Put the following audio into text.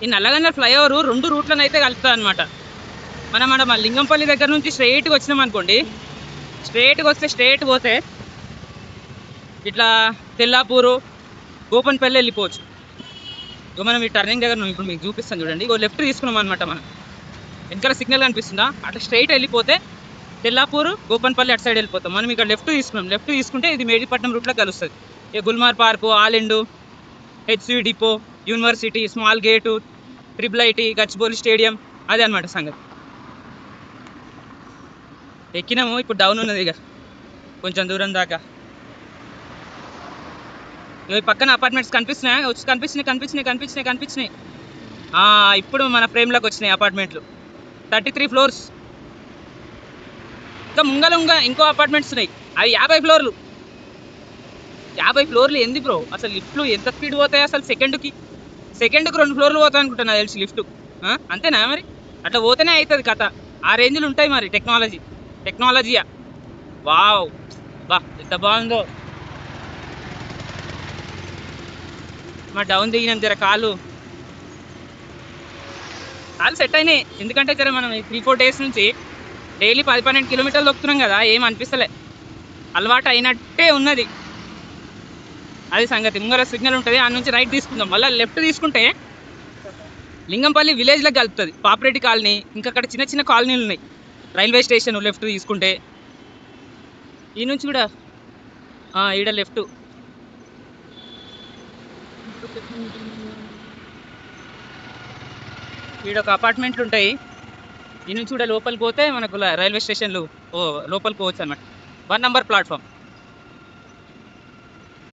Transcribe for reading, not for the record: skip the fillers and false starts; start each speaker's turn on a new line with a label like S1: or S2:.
S1: ఈ నల్లగండ్ల ఫ్లైఓవర్ 2 రూట్లను అయితే కలుపుతుంది అనమాట. మనం మన లింగంపల్లి దగ్గర నుంచి స్ట్రైట్గా వచ్చినాం అనుకోండి, స్ట్రైట్ పోతే ఇట్లా తెల్లాపూరు, గోపన్పల్లి వెళ్ళిపోవచ్చు. మనం ఈ టర్నింగ్ దగ్గర ఇప్పుడు మీకు చూపిస్తాను చూడండి. లెఫ్ట్ తీసుకున్నాం అనమాట. మనం వెనకాల సిగ్నల్ కనిపిస్తుందా, అట్లా స్ట్రైట్ వెళ్ళిపోతే తెల్లాపూరు, గోపన్పల్లి అటు సైడ్ వెళ్ళిపోతాం. మనం ఇక్కడ లెఫ్ట్ తీసుకున్నాం. లెఫ్ట్ తీసుకుంటే ఇది మేడిపట్నం రూట్లో కలుస్తుంది. ఇక గుల్మార్ పార్కు, ఆలెండు, HC depot, university, small gate, IIIT, Gachibowli stadium, అదే అనమాట సంగతి. ఎక్కినాము, ఇప్పుడు డౌన్ ఉన్నది ఇక కొంచెం దూరం దాకా. పక్కన అపార్ట్మెంట్స్ కనిపిస్తున్నాయి, వచ్చి కనిపించినాయి. ఇప్పుడు మన ఫ్రేమ్లోకి వచ్చినాయి అపార్ట్మెంట్లు. 33 ఫ్లోర్స్. ఇంకా ముంగల ఇంకో అపార్ట్మెంట్స్ ఉన్నాయి, అవి 50 ఫ్లోర్లు. 50 ఫ్లోర్లు ఏంది బ్రో? అసలు లిఫ్ట్లు ఎంత స్పీడ్ పోతాయి అసలు? సెకండ్కి 2 ఫ్లోర్లు పోతాయి అనుకుంటా నాకు తెలిసి లిఫ్ట్. అంతేనా మరి? అట్లా పోతేనే అవుతుంది కథ. ఆ రేంజ్లు ఉంటాయి మరి టెక్నాలజీయా. వావ్, బా ఎంత బాగుందో. మా డౌన్ దిగినాం, జర కాళ్ళు సెట్ అయినాయి. ఎందుకంటే జర మనం 3-4 డేస్ నుంచి డైలీ 10-12 కిలోమీటర్లు దొక్కుతున్నాం కదా, ఏం అనిపిస్తలే, అలవాటు అయినట్టే ఉన్నది. అది సంగతి. ముంగర సిగ్నల్ ఉంటుంది, ఆ నుంచి రైట్ తీసుకుందాం. మళ్ళీ లెఫ్ట్ తీసుకుంటే లింగంపల్లి విలేజ్లోకి కలుపుతుంది. పాపిరెడ్డి కాలనీ, ఇంకా అక్కడ చిన్న చిన్న కాలనీలు ఉన్నాయి. రైల్వే స్టేషన్ లెఫ్ట్ తీసుకుంటే ఈ నుంచి కూడా ఈడ లెఫ్ట్. ఈడొక అపార్ట్మెంట్లు ఉంటాయి. ఈ నుంచి కూడా లోపలికి పోతే మనకు రైల్వే స్టేషన్లు లోపలికి పోవచ్చు అనమాట. 1 నంబర్ ప్లాట్ఫామ్.